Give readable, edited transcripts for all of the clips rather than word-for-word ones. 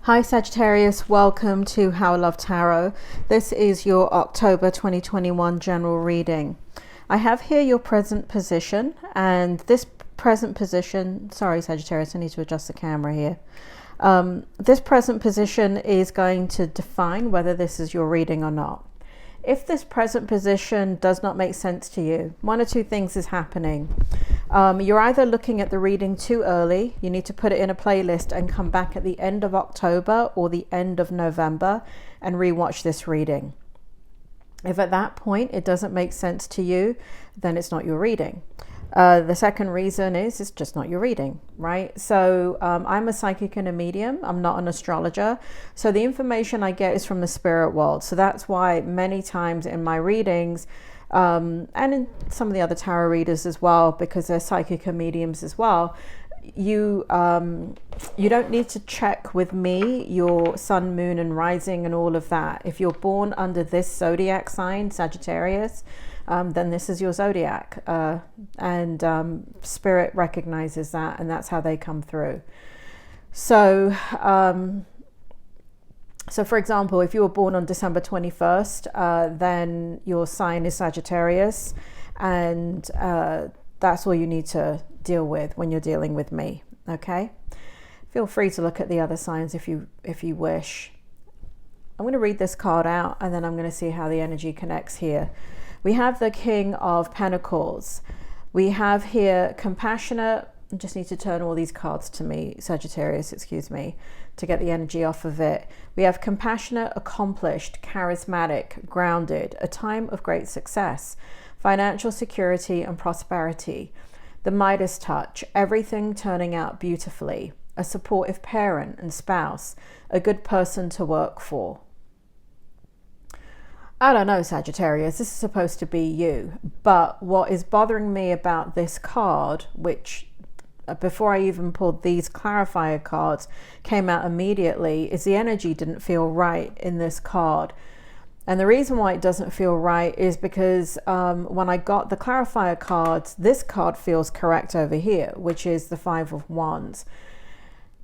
Hi Sagittarius, welcome to How I Love Tarot. This is your October 2021 general reading. I have here your present position, and this present position, sorry Sagittarius, I need to adjust the camera here. This present position is going to define whether this is your reading or not. If this present position does not make sense to you, one or two things is happening. You're either looking at the reading too early, you need to put it in a playlist and come back at the end of October or the end of November and rewatch this reading. If at that point it doesn't make sense to you, then it's not your reading. The second reason is it's just not your reading, right? So I'm a psychic and a medium. I'm not an astrologer. So the information I get is from the spirit world. So that's why many times in my readings, and in some of the other tarot readers as well, because they're psychic and mediums as well, you don't need to check with me your sun, moon and rising and all of that. If you're born under this zodiac sign, Sagittarius, then this is your zodiac, and spirit recognizes that, and that's how they come through. So for example, if you were born on December 21st, then your sign is Sagittarius, and that's all you need to deal with when you're dealing with me. Okay, feel free to look at the other signs if you wish. I'm going to read this card out, and then I'm going to see how the energy connects here. We have the King of Pentacles. We have here compassionate. I just need to turn all these cards to me, Sagittarius, excuse me, to get the energy off of it. We have compassionate, accomplished, charismatic, grounded, a time of great success, financial security and prosperity, the Midas touch, everything turning out beautifully, a supportive parent and spouse, a good person to work for. I don't know, Sagittarius, this is supposed to be you, but what is bothering me about this card, which before I even pulled these clarifier cards came out immediately, is the energy didn't feel right in this card. And the reason why it doesn't feel right is because when I got the clarifier cards, this card feels correct over here, which is the Five of Wands.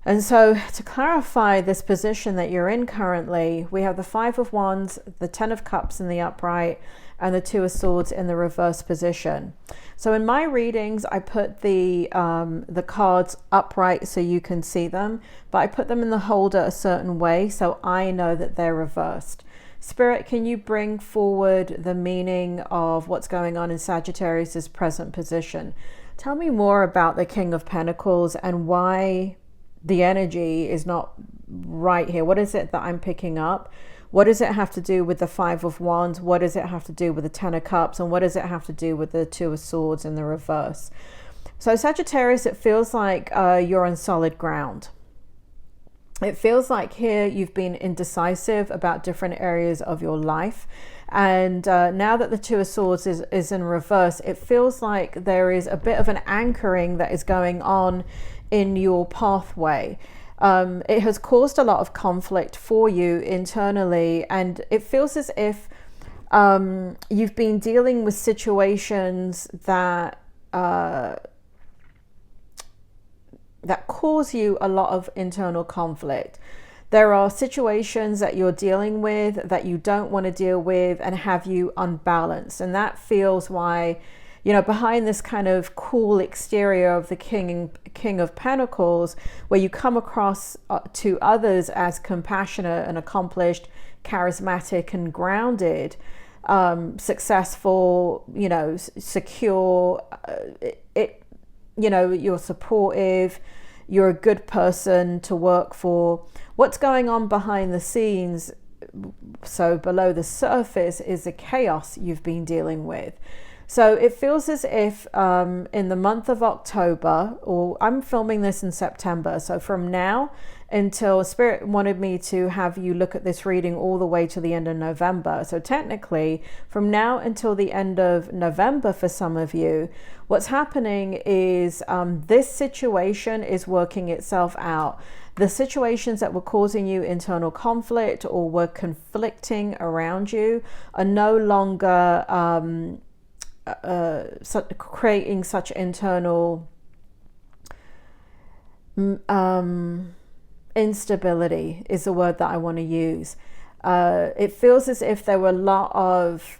And so to clarify this position that you're in currently, we have the Five of Wands, the Ten of Cups in the upright, and the Two of Swords in the reverse position. So in my readings, I put the cards upright so you can see them, but I put them in the holder a certain way so I know that they're reversed. Spirit, can you bring forward the meaning of what's going on in Sagittarius's present position? Tell me more about the King of Pentacles and why the energy is not right here. What is it that I'm picking up? What does it have to do with the Five of Wands? What does it have to do with the Ten of Cups? And what does it have to do with the Two of Swords in the reverse? So Sagittarius, it feels like you're on solid ground. It feels like here you've been indecisive about different areas of your life. And now that the Two of Swords is in reverse, it feels like there is a bit of an anchoring that is going on in your pathway. It has caused a lot of conflict for you internally, and it feels as if you've been dealing with situations that cause you a lot of internal conflict. There are situations that you're dealing with that you don't want to deal with and have you unbalanced, and that feels why, you know, behind this kind of cool exterior of the King of Pentacles, where you come across to others as compassionate and accomplished, charismatic and grounded, successful, you know, secure, you know, you're supportive, you're a good person to work for. What's going on behind the scenes, so below the surface, is the chaos you've been dealing with. So it feels as if in the month of October, or I'm filming this in September, so from now until Spirit wanted me to have you look at this reading all the way to the end of November. So technically from now until the end of November for some of you, what's happening is this situation is working itself out. The situations that were causing you internal conflict or were conflicting around you are no longer creating such internal instability is the word that I want to use. It feels as if there were a lot of,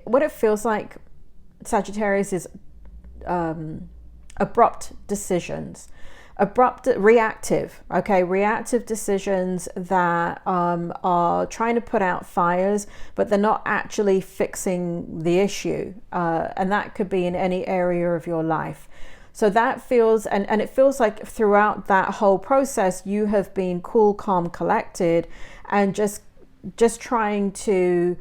what it feels like, Sagittarius, is abrupt decisions, reactive decisions that are trying to put out fires, but they're not actually fixing the issue, and that could be in any area of your life. So that feels, and it feels like throughout that whole process you have been cool, calm, collected, and just trying to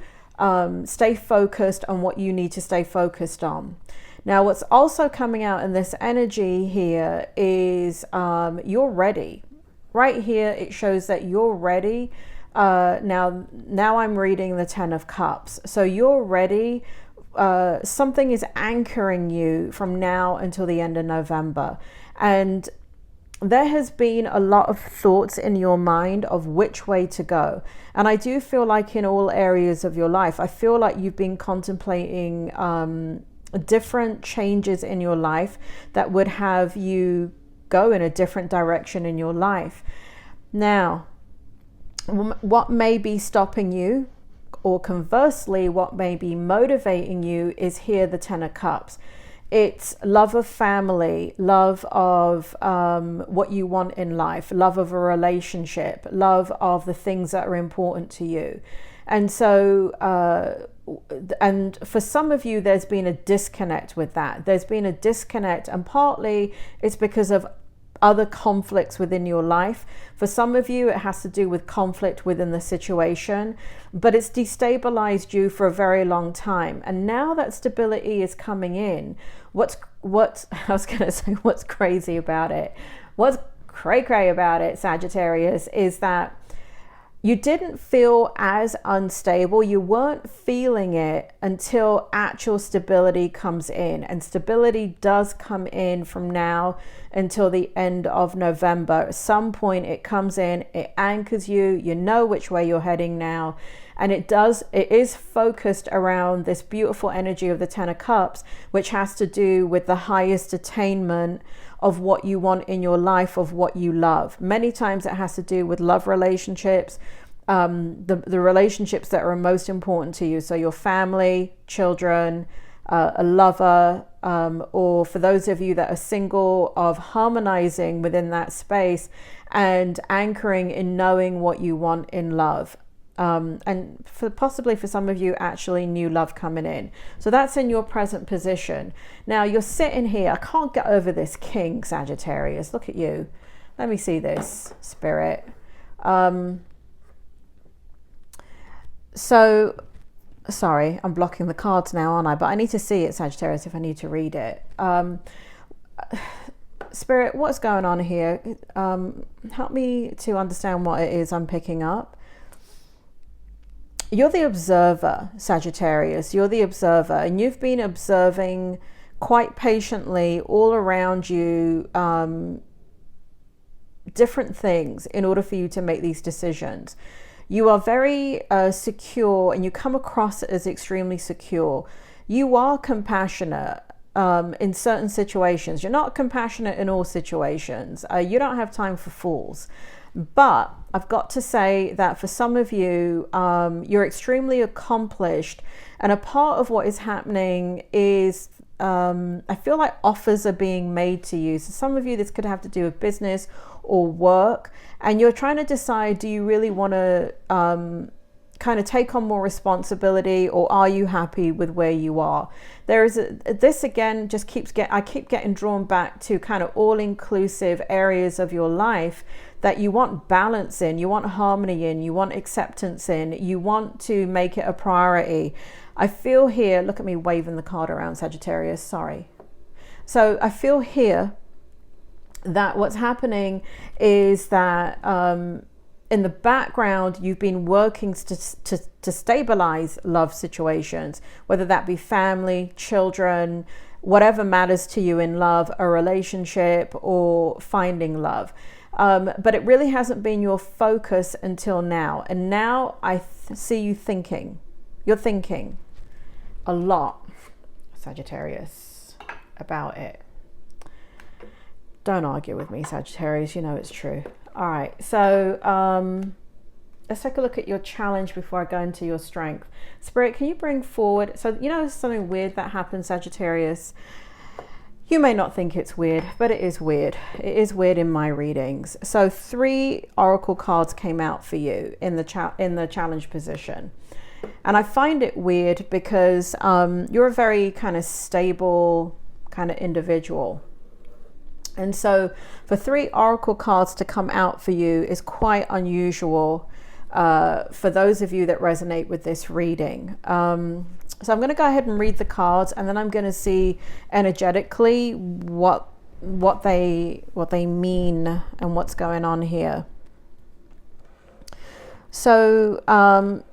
stay focused on what you need to stay focused on. Now, what's also coming out in this energy here is you're ready. Right here, it shows that you're ready. Now I'm reading the Ten of Cups. So you're ready. Something is anchoring you from now until the end of November. And there has been a lot of thoughts in your mind of which way to go. And I do feel like in all areas of your life, I feel like you've been contemplating different changes in your life that would have you go in a different direction in your life. Now, what may be stopping you, or conversely, what may be motivating you, is here the Ten of Cups. It's love of family, love of what you want in life, love of a relationship, love of the things that are important to you. And so, and for some of you, there's been a disconnect with that. There's been a disconnect, and partly it's because of other conflicts within your life. For some of you, it has to do with conflict within the situation, but it's destabilized you for a very long time. And now that stability is coming in, what's I was going to say, what's crazy about it? What's cray-cray about it, Sagittarius, is that you didn't feel as unstable. You weren't feeling it until actual stability comes in. And stability does come in from now until the end of November. At some point it comes in, it anchors you, you know which way you're heading now. And it is focused around this beautiful energy of the Ten of Cups, which has to do with the highest attainment of what you want in your life, of what you love. Many times it has to do with love relationships, the relationships that are most important to you. So your family, children, a lover, or for those of you that are single, of harmonizing within that space and anchoring in knowing what you want in love. And possibly for some of you, actually new love coming in. So that's in your present position. Now you're sitting here. I can't get over this King, Sagittarius. Look at you. Let me see this, Spirit. So, sorry, I'm blocking the cards now, aren't I? But I need to see it, Sagittarius, if I need to read it. Spirit, what's going on here? Help me to understand what it is I'm picking up. You're the observer, Sagittarius. You're the observer, and you've been observing quite patiently all around you different things in order for you to make these decisions. You are very secure, and you come across as extremely secure. You are compassionate in certain situations. You're not compassionate in all situations. You don't have time for fools. But I've got to say that for some of you, you're extremely accomplished. And a part of what is happening is I feel like offers are being made to you. So some of you, this could have to do with business or work. And you're trying to decide, do you really want to kind of take on more responsibility, or are you happy with where you are? There is this again just I keep getting drawn back to kind of all-inclusive areas of your life that you want balance in, you want harmony in, you want acceptance in, you want to make it a priority. I feel here, look at me waving the card around, Sagittarius, sorry. So I feel here that what's happening is that in the background, you've been working to stabilize love situations, whether that be family, children, whatever matters to you in love, a relationship, or finding love. But it really hasn't been your focus until now. And now I see you thinking. You're thinking a lot, Sagittarius, about it. Don't argue with me, Sagittarius. You know it's true. All right. So let's take a look at your challenge before I go into your strength. Spirit, can you bring forward... So, you know, something weird that happened, Sagittarius. You may not think it's weird, but it is weird. It is weird in my readings. So 3 oracle cards came out for you in the challenge position. And I find it weird because you're a very kind of stable kind of individual. And so for 3 oracle cards to come out for you is quite unusual for those of you that resonate with this reading. So I'm going to go ahead and read the cards, and then I'm going to see energetically what they mean and what's going on here. So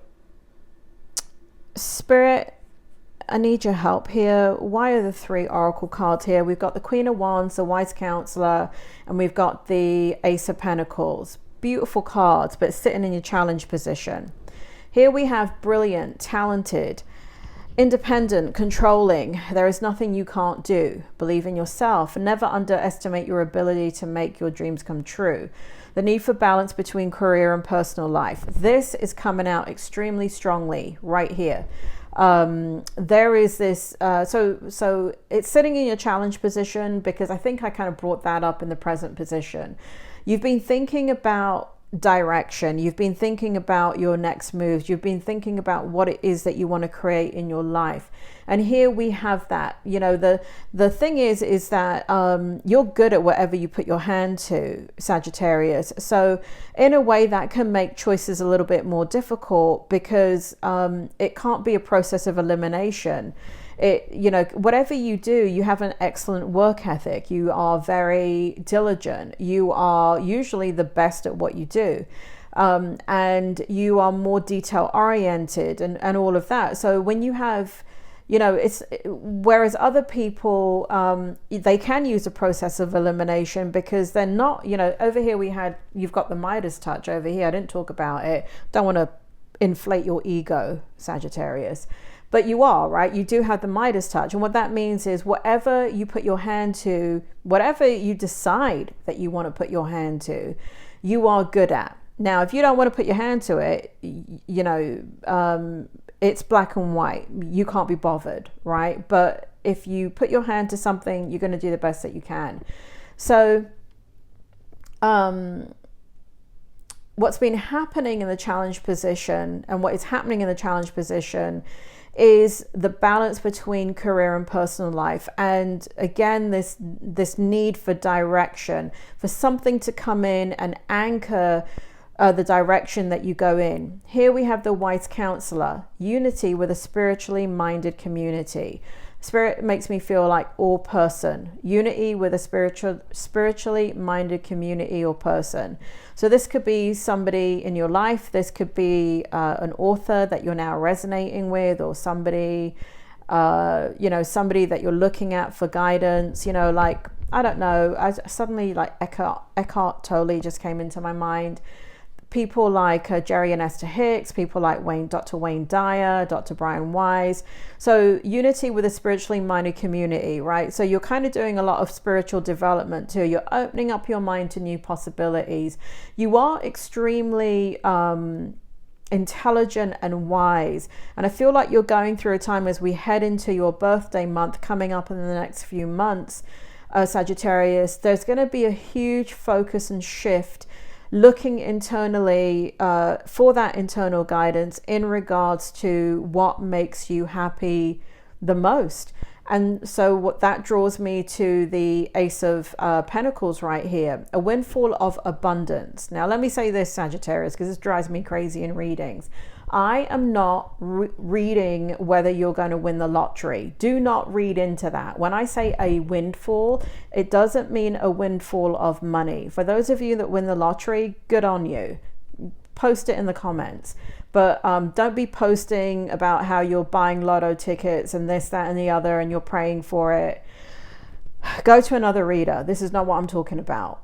Spirit, I need your help here. Why are the 3 oracle cards here? We've got the Queen of Wands, the Wise Counselor, and we've got the Ace of Pentacles. Beautiful cards, but sitting in your challenge position. Here we have brilliant, talented, independent, controlling. There is nothing you can't do. Believe in yourself. Never underestimate your ability to make your dreams come true. The need for balance between career and personal life. This is coming out extremely strongly right here. There is this, so it's sitting in your challenge position because I think I kind of brought that up in the present position. You've been thinking about direction. You've been thinking about your next moves. You've been thinking about what it is that you want to create in your life. And here we have that. You know, the thing is that you're good at whatever you put your hand to, Sagittarius. So in a way that can make choices a little bit more difficult because it can't be a process of elimination. You know, whatever you do, you have an excellent work ethic. You are very diligent. You are usually the best at what you do. And you are more detail oriented and all of that. So when you have, you know, whereas other people, they can use a process of elimination because they're not, you know, over here you've got the Midas touch over here. I didn't talk about it. Don't want to inflate your ego, Sagittarius. But you are, right? You do have the Midas touch. And what that means is whatever you put your hand to, whatever you decide that you want to put your hand to, you are good at. Now, if you don't want to put your hand to it, you know, it's black and white. You can't be bothered, right? But if you put your hand to something, you're going to do the best that you can. So what's been happening in the challenge position and what is happening in the challenge position is the balance between career and personal life. And again, this need for direction, for something to come in and anchor the direction that you go in. Here we have the Wise Counselor, unity with a spiritually minded community. Spirit makes me feel like all person, unity with a spiritually minded community or person. So this could be somebody in your life. This could be an author that you're now resonating with, or somebody, you know, somebody that you're looking at for guidance, you know, like, I don't know, suddenly like Eckhart Tolle just came into my mind. People like Jerry and Esther Hicks, people like Dr. Wayne Dyer, Dr. Brian Weiss. So unity with a spiritually minded community, right? So you're kind of doing a lot of spiritual development too. You're opening up your mind to new possibilities. You are extremely intelligent and wise. And I feel like you're going through a time as we head into your birthday month coming up in the next few months, Sagittarius. There's going to be a huge focus and shift looking internally for that internal guidance in regards to what makes you happy the most. And so what that draws me to the Ace of Pentacles right here, a windfall of abundance. Now, let me say this, Sagittarius, because this drives me crazy in readings. I am not reading whether you're going to win the lottery. Do not read into that. When I say a windfall, it doesn't mean a windfall of money. For those of you that win the lottery, good on you. Post it in the comments. But don't be posting about how you're buying lotto tickets and this, that, and the other, and you're praying for it. Go to another reader. This is not what I'm talking about.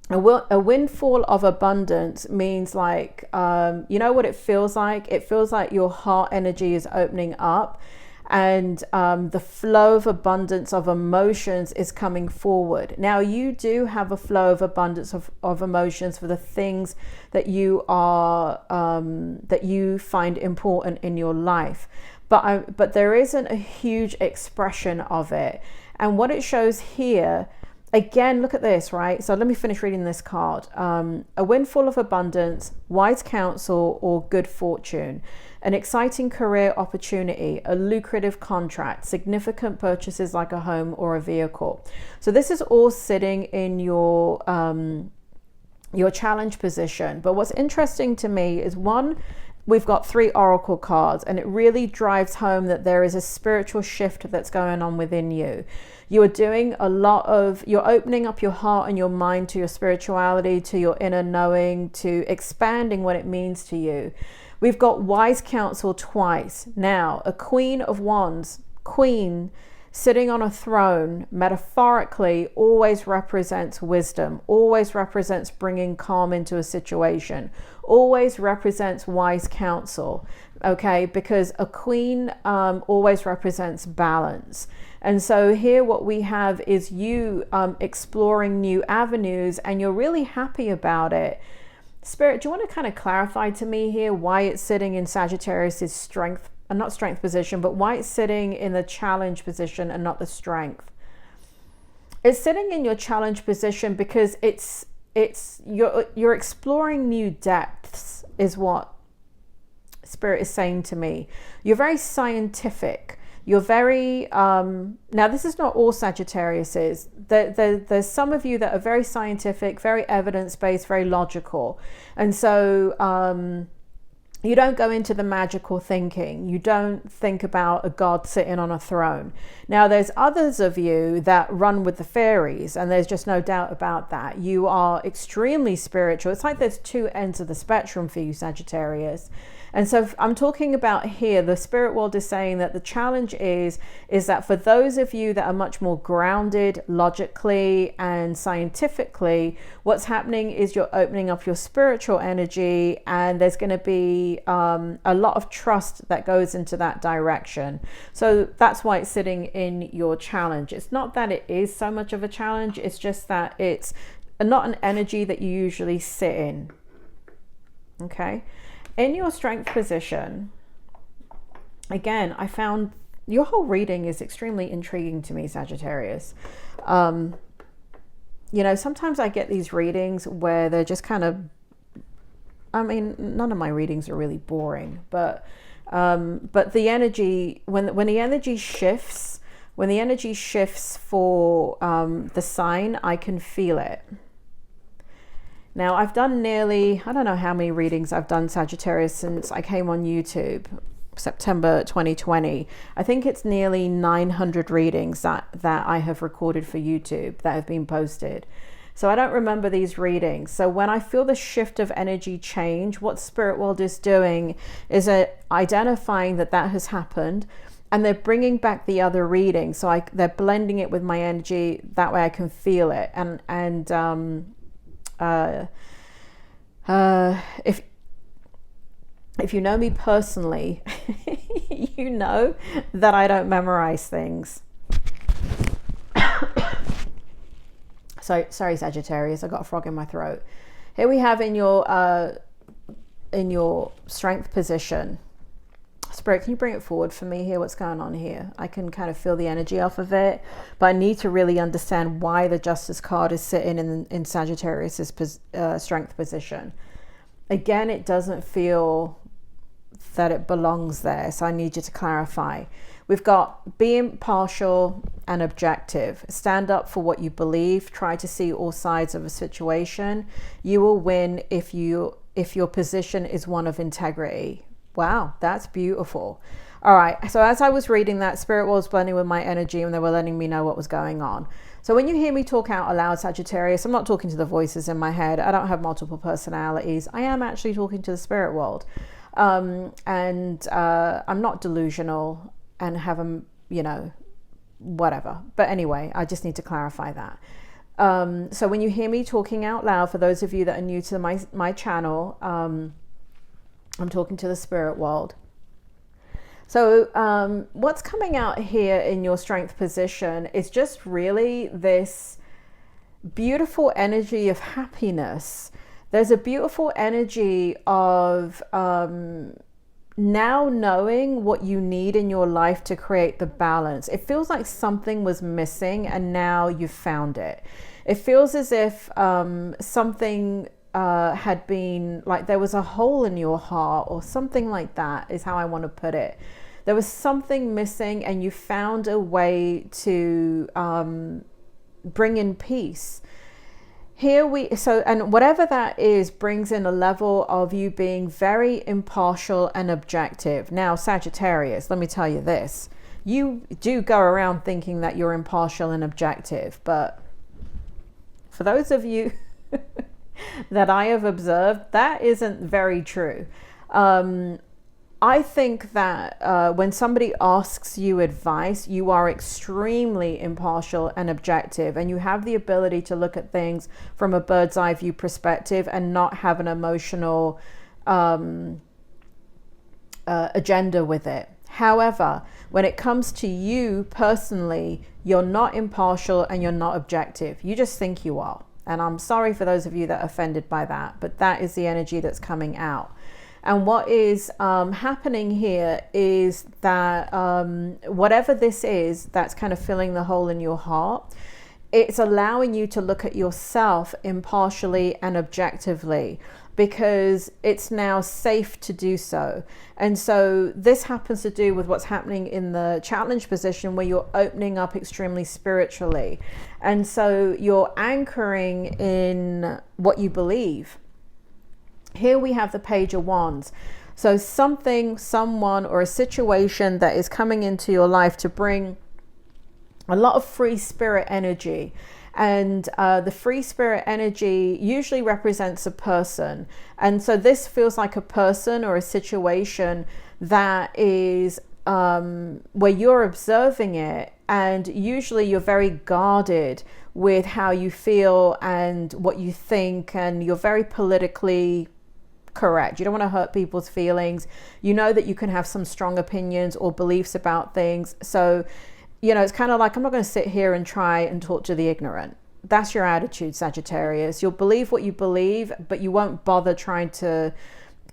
A windfall of abundance means like, you know what it feels like? It feels like your heart energy is opening up and the flow of abundance of emotions is coming forward. Now, you do have a flow of abundance of emotions for the things that you are that you find important in your life, but there isn't a huge expression of it. And what it shows here, again, look at this, right? So let me finish reading this card. A windfall of abundance, wise counsel, or good fortune. An exciting career opportunity, a lucrative contract, significant purchases like a home or a vehicle. So this is all sitting in your challenge position. But what's interesting to me is, one, we've got 3 oracle cards, and it really drives home that there is a spiritual shift that's going on within you. You are doing a lot of, you're opening up your heart and your mind to your spirituality, to your inner knowing, to expanding what it means to you. We've got wise counsel twice. Now, a Queen of Wands, queen, sitting on a throne, metaphorically, always represents wisdom, always represents bringing calm into a situation, always represents wise counsel, okay? Because a queen always represents balance. And so here what we have is you exploring new avenues, and you're really happy about it. Spirit, do you want to kind of clarify to me here why it's sitting in Sagittarius's strength, not strength position, but why it's sitting in the challenge position and not the strength? It's sitting in your challenge position because you're exploring new depths, is what Spirit is saying to me. You're very scientific. You're very, now this is not all Sagittariuses. There's some of you that are very scientific, very evidence-based, very logical. And so you don't go into the magical thinking. You don't think about a god sitting on a throne. Now, there's others of you that run with the fairies, and there's just no doubt about that. You are extremely spiritual. It's like there's 2 ends of the spectrum for you, Sagittarius. And so I'm talking about here, the spirit world is saying that the challenge is that for those of you that are much more grounded logically and scientifically, what's happening is you're opening up your spiritual energy, and there's going to be a lot of trust that goes into that direction. So that's why it's sitting in your challenge. It's not that it is so much of a challenge, it's just that it's not an energy that you usually sit in. Okay. In your strength position, again, I found your whole reading is extremely intriguing to me, Sagittarius. You know, sometimes I get these readings where they're just kind of, I mean, none of my readings are really boring, but the energy, when the energy shifts, for the sign, I can feel it. Now, I've done nearly, I don't know how many readings I've done, Sagittarius, since I came on YouTube, September 2020. I think it's nearly 900 readings that I have recorded for YouTube that have been posted. So I don't remember these readings. So when I feel the shift of energy change, what Spirit World is doing is identifying that has happened, and they're bringing back the other reading. So they're blending it with my energy. That way I can feel it. If you know me personally, you know that I don't memorize things. So sorry, Sagittarius, I got a frog in my throat. Here we have in your strength position. Spirit, can you bring it forward for me here? What's going on here? I can kind of feel the energy off of it, but I need to really understand why the Justice card is sitting in Sagittarius's strength position. Again, it doesn't feel that it belongs there, so I need you to clarify. We've got be impartial and objective. Stand up for what you believe. Try to see all sides of a situation. You will win if your position is one of integrity. Wow, that's beautiful. All right, so as I was reading that, Spirit was blending with my energy, and they were letting me know what was going on. So when you hear me talk out aloud, Sagittarius, I'm not talking to the voices in my head. I don't have multiple personalities. I am actually talking to the spirit world. I'm not delusional and have a, whatever. But anyway, I just need to clarify that. So when you hear me talking out loud, for those of you that are new to my channel, I'm talking to the spirit world. So what's coming out here in your strength position is just really this beautiful energy of happiness. There's a beautiful energy of now knowing what you need in your life to create the balance. It feels like something was missing and now you've found it. It feels as if something had been, like there was a hole in your heart or something like that is how I want to put it. There was something missing and you found a way to bring in peace. And whatever that is brings in a level of you being very impartial and objective. Now, Sagittarius, let me tell you this. You do go around thinking that you're impartial and objective, but for those of you that I have observed, that isn't very true. I think that when somebody asks you advice, you are extremely impartial and objective, and you have the ability to look at things from a bird's eye view perspective and not have an emotional agenda with it. However, when it comes to you personally, you're not impartial and you're not objective. You just think you are. And I'm sorry for those of you that are offended by that, but that is the energy that's coming out. And what is happening here is that whatever this is that's kind of filling the hole in your heart, it's allowing you to look at yourself impartially and objectively, because it's now safe to do so. And so this happens to do with what's happening in the challenge position, where you're opening up extremely spiritually. And so you're anchoring in what you believe. Here we have the Page of Wands. So something, someone, or a situation that is coming into your life to bring a lot of free spirit energy. And the free spirit energy usually represents a person. And so this feels like a person or a situation that is where you're observing it. And usually you're very guarded with how you feel and what you think. And you're very politically correct. You don't want to hurt people's feelings. You know that you can have some strong opinions or beliefs about things. So, you know, it's kind of like, I'm not going to sit here and try and talk to the ignorant. That's your attitude, Sagittarius. You'll believe what you believe, but you won't bother trying to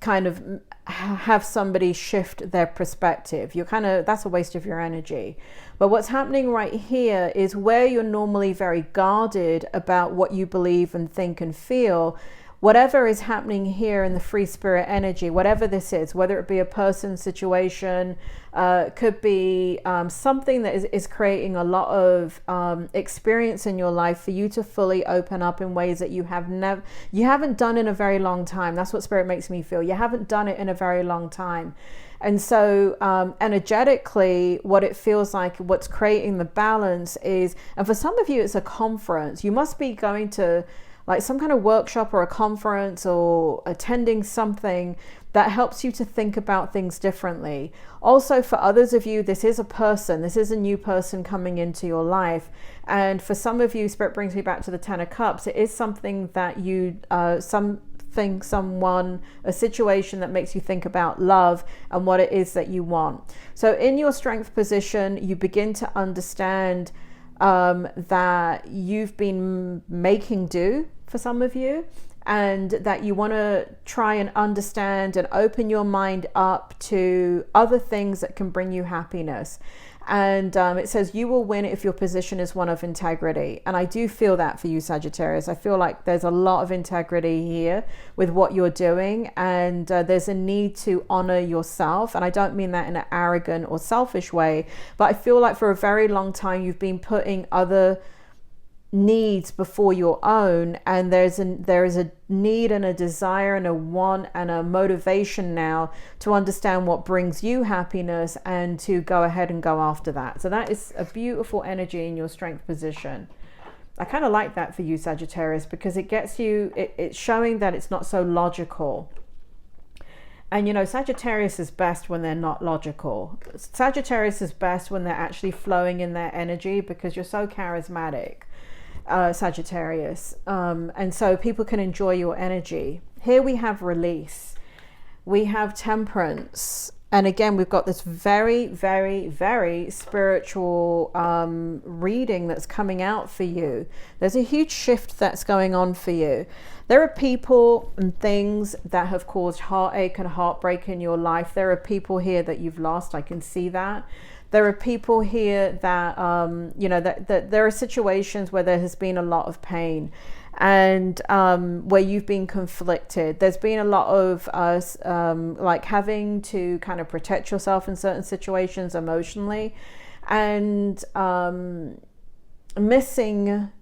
kind of have somebody shift their perspective. You're kind of, that's a waste of your energy. But what's happening right here is where you're normally very guarded about what you believe and think and feel. Whatever is happening here in the free spirit energy, whatever this is, whether it be a person, situation, could be something that is creating a lot of experience in your life for you to fully open up in ways that you haven't done in a very long time. That's what spirit makes me feel. You haven't done it in a very long time. And so energetically, what it feels like, what's creating the balance is, and for some of you, it's a conference. You must be going to like some kind of workshop or a conference or attending something that helps you to think about things differently. Also, for others of you, this is a person. This is a new person coming into your life. And for some of you, Spirit brings me back to the Ten of Cups. It is something that you, someone, a situation that makes you think about love and what it is that you want. So in your strength position, you begin to understand that you've been making do for some of you, and that you want to try and understand and open your mind up to other things that can bring you happiness. And it says you will win if your position is one of integrity. And I do feel that for you, Sagittarius. I feel like there's a lot of integrity here with what you're doing. And there's a need to honor yourself. And I don't mean that in an arrogant or selfish way. But I feel like for a very long time, you've been putting other needs before your own, and there is a need and a desire and a want and a motivation now to understand what brings you happiness and to go ahead and go after that. So that is a beautiful energy in your strength position. I kind of like that for you, Sagittarius, because it gets you, it's showing that it's not so logical. And you know, Sagittarius is best when they're not logical. Sagittarius is best when they're actually flowing in their energy, because you're so charismatic, Sagittarius, and so people can enjoy your energy. Here we have release, we have temperance, And again, we've got this very, very, very spiritual reading that's coming out for you. There's a huge shift that's going on for you. There are people and things that have caused heartache and heartbreak in your life. There are people here that you've lost. I can see that. There are people here that, you know, that there are situations where there has been a lot of pain, and where you've been conflicted. There's been a lot of like having to kind of protect yourself in certain situations emotionally, and missing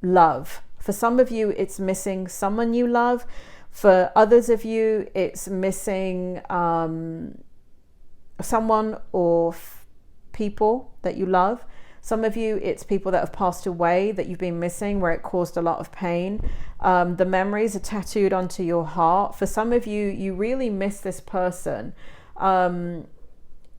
love. For some of you, it's missing someone you love. For others of you, it's missing someone or people that you love. Some of you, it's people that have passed away that you've been missing, where it caused a lot of pain. The memories are tattooed onto your heart. For some of you, you really miss this person. So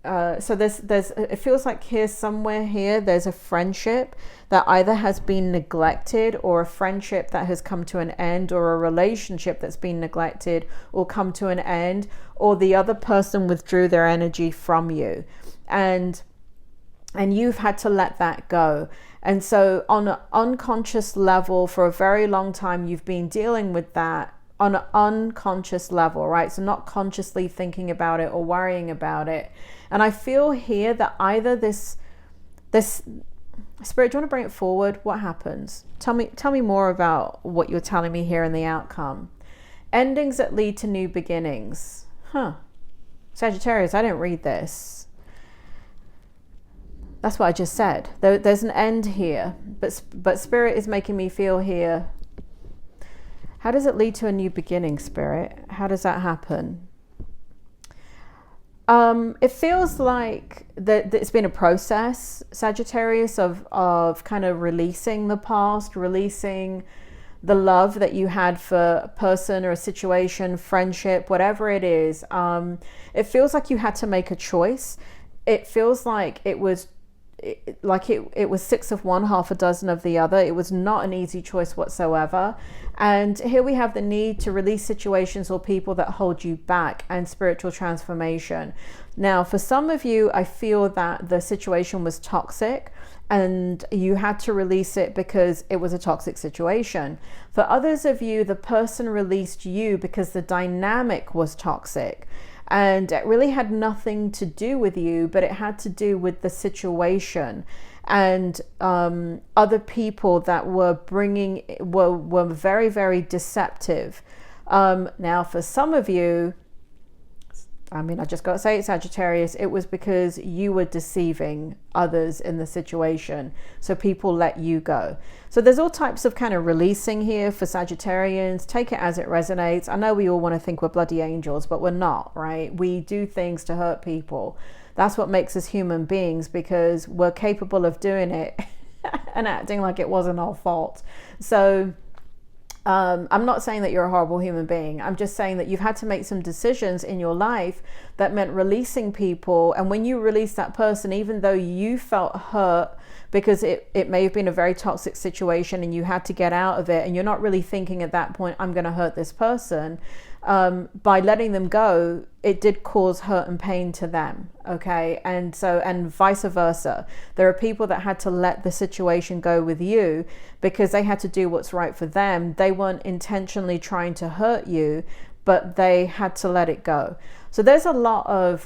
there's it feels like here, somewhere here, there's a friendship that either has been neglected, or a friendship that has come to an end, or a relationship that's been neglected or come to an end, or the other person withdrew their energy from you. And you've had to let that go. And so on an unconscious level, for a very long time, you've been dealing with that on an unconscious level, right? So not consciously thinking about it or worrying about it. And I feel here that either this Spirit, do you want to bring it forward? What happens? Tell me more about what you're telling me here in the outcome. Endings that lead to new beginnings. Sagittarius, I didn't read this. That's what I just said. There's an end here, but Spirit is making me feel here. How does it lead to a new beginning, Spirit? How does that happen? It feels like that it's been a process, Sagittarius, of kind of releasing the past, releasing the love that you had for a person or a situation, friendship, whatever it is. It feels like you had to make a choice. It feels like it was six of one, half a dozen of the other. It was not an easy choice whatsoever. And here we have the need to release situations or people that hold you back, and spiritual transformation. Now, for some of you, I feel that the situation was toxic and you had to release it because it was a toxic situation. For others of you, the person released you because the dynamic was toxic. And it really had nothing to do with you, but it had to do with the situation and other people that were were very, very deceptive. Now, for some of you, I mean, I just got to say it, Sagittarius, it was because you were deceiving others in the situation. So people let you go. So there's all types of kind of releasing here for Sagittarians. Take it as it resonates. I know we all want to think we're bloody angels, but we're not, right? We do things to hurt people. That's what makes us human beings, because we're capable of doing it and acting like it wasn't our fault. So I'm not saying that you're a horrible human being. I'm just saying that you've had to make some decisions in your life that meant releasing people. And when you release that person, even though you felt hurt because it may have been a very toxic situation and you had to get out of it, and you're not really thinking at that point, I'm going to hurt this person. By letting them go, it did cause hurt and pain to them. Okay. And vice versa. There are people that had to let the situation go with you because they had to do what's right for them. They weren't intentionally trying to hurt you, but they had to let it go. So there's a lot of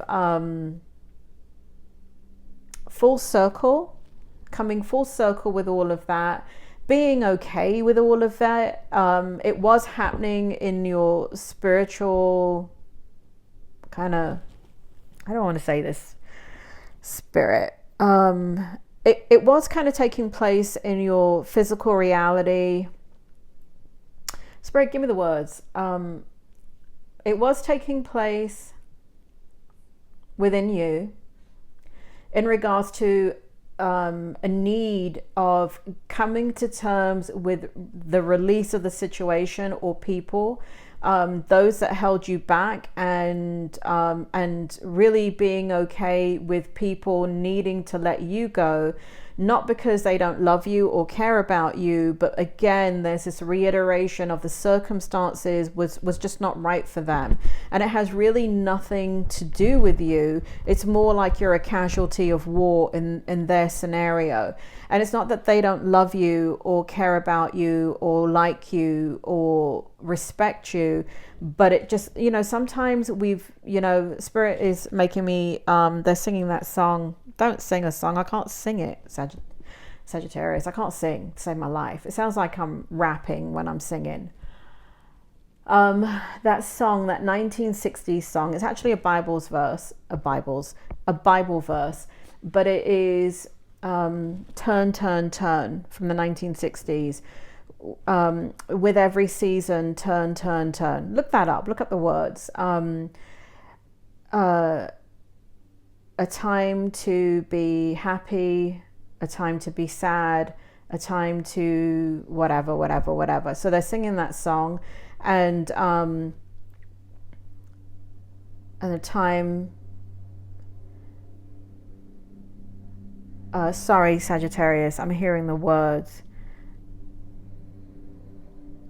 coming full circle with all of that. Being okay with all of that. It was happening in your spiritual kind of, I don't want to say this, spirit. It was kind of taking place in your physical reality. Spirit, give me the words. It was taking place within you in regards to a need of coming to terms with the release of the situation or people, those that held you back, and really being okay with people needing to let you go, not because they don't love you or care about you, but again, there's this reiteration of the circumstances was just not right for them. And it has really nothing to do with you. It's more like you're a casualty of war in their scenario. And it's not that they don't love you or care about you or like you or respect you, but it just, you know, sometimes Spirit is making me, they're singing that song. Don't sing a song. I can't sing it, Sagittarius. I can't sing to save my life. It sounds like I'm rapping when I'm singing. That song, that 1960s song, it's actually a Bible verse, but it is Turn, Turn, Turn from the 1960s. With every season, turn, turn, turn. Look that up. Look up the words. A time to be happy, a time to be sad, a time to whatever, whatever, whatever. So they're singing that song, and a time. Sorry, Sagittarius, I'm hearing the words.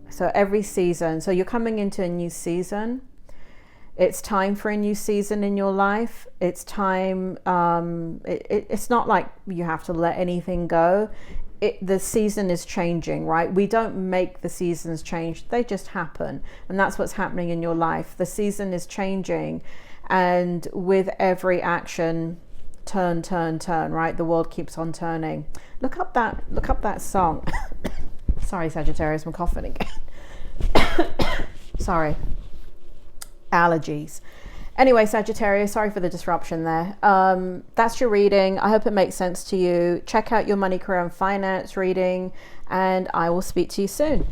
So every season, so you're coming into a new season. It's time for a new season in your life. It's time, it's not like you have to let anything go. The season is changing, right? We don't make the seasons change. They just happen. And that's what's happening in your life. The season is changing. And with every action, turn, turn, turn, right? The world keeps on turning. Look up that song. Sorry, Sagittarius, I'm coughing again. Sorry. Allergies. Anyway, Sagittarius, sorry for the disruption there. That's your reading. I hope it makes sense to you. Check out your money, career, and finance reading, and I will speak to you soon.